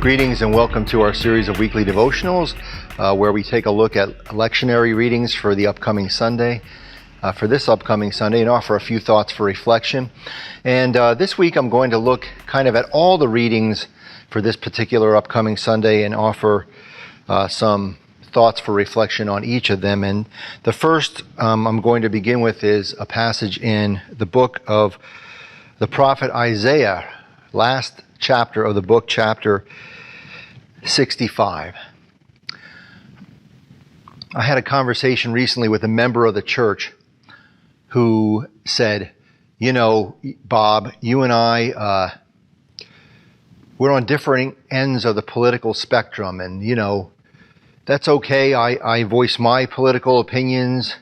Greetings and welcome to our series of weekly devotionals where we take a look at lectionary readings for the upcoming Sunday, for this upcoming Sunday, and offer a few thoughts for reflection. And this week I'm going to look kind of at all the readings for this particular upcoming Sunday and offer some thoughts for reflection on each of them. And the first I'm going to begin with is a passage in the book of the prophet Isaiah, last chapter of the book, chapter 65. I had a conversation recently with a member of the church who said, you know, Bob, you and I, we're on different ends of the political spectrum, and, you know, that's okay. I voice my political opinions,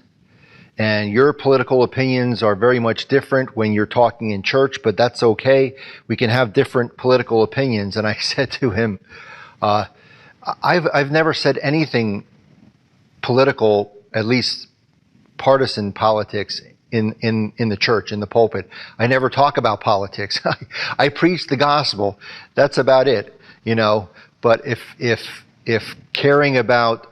and your political opinions are very much different when you're talking in church, but that's okay. We can have different political opinions. And I said to him, I've never said anything political, at least partisan politics, in the church, in the pulpit. I never talk about politics. I preach the gospel. That's about it, you know. But if caring about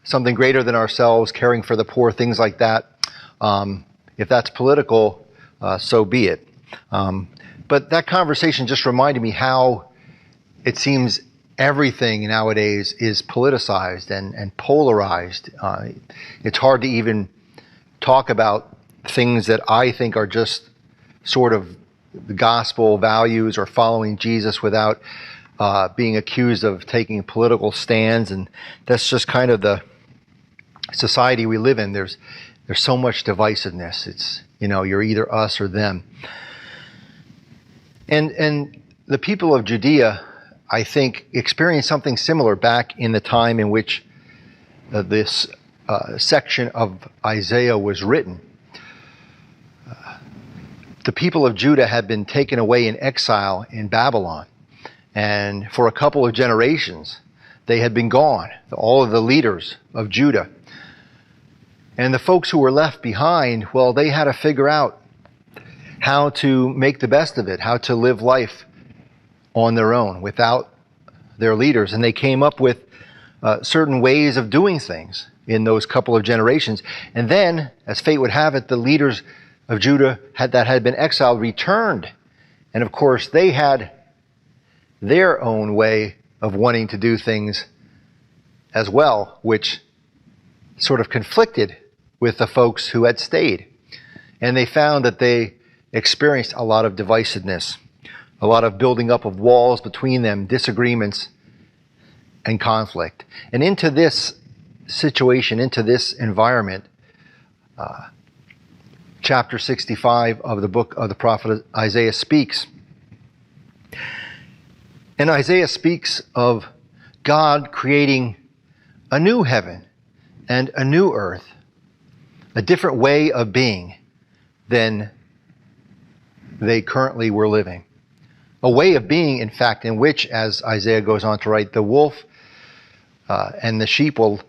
something greater than ourselves, caring for the poor, things like that, if that's political, so be it. But that conversation just reminded me how it seems everything nowadays is politicized and polarized. It's hard to even talk about things that I think are just sort of the gospel values or following Jesus without being accused of taking political stands. And that's just kind of the society we live in. There's so much divisiveness. It's, you know, you're either us or them. And the people of Judea, I think, experienced something similar back in the time in which this section of Isaiah was written. The people of Judah had been taken away in exile in Babylon. And for a couple of generations, they had been gone, all of the leaders of Judah. And the folks who were left behind, well, they had to figure out how to make the best of it, how to live life on their own without their leaders. And they came up with certain ways of doing things in those couple of generations. And then, as fate would have it, the leaders of Judah that had been exiled returned. And of course, they had their own way of wanting to do things as well, which sort of conflicted with the folks who had stayed. And they found that they experienced a lot of divisiveness, a lot of building up of walls between them, disagreements and conflict. And into this situation, into this environment, chapter 65 of the book of the prophet Isaiah speaks. And Isaiah speaks of God creating a new heaven and a new earth, a different way of being than they currently were living. A way of being, in fact, in which, as Isaiah goes on to write, the wolf and the sheep will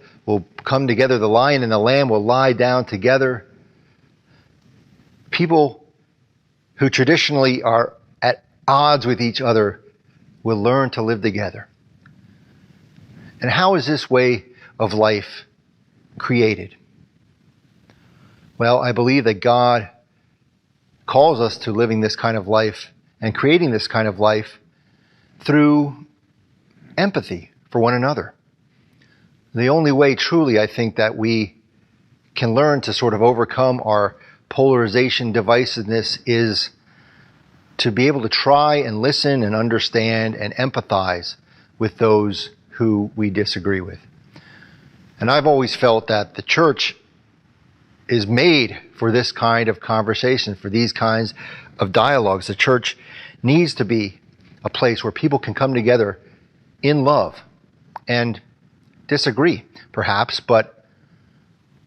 come together, the lion and the lamb will lie down together. People who traditionally are at odds with each other will learn to live together. And how is this way of life created? Well, I believe that God calls us to living this kind of life and creating this kind of life through empathy for one another. The only way truly, I think, that we can learn to sort of overcome our polarization, divisiveness, is to be able to try and listen and understand and empathize with those who we disagree with. And I've always felt that the church is made for this kind of conversation, for these kinds of dialogues. The church needs to be a place where people can come together in love and disagree, perhaps, but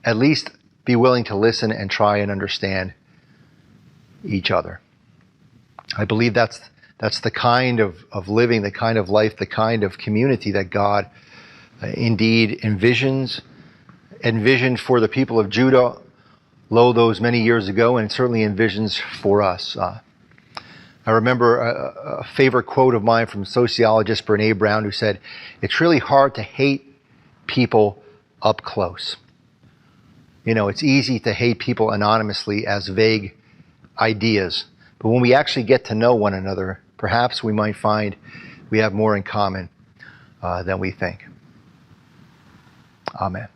at least be willing to listen and try and understand each other. I believe that's the kind of living, the kind of life, the kind of community that God indeed envisioned for the people of Judah, lo, those many years ago, and certainly envisions for us. I remember a favorite quote of mine from sociologist Brene Brown, who said, "It's really hard to hate people up close." You know, it's easy to hate people anonymously as vague ideas. But when we actually get to know one another, perhaps we might find we have more in common than we think. Amen.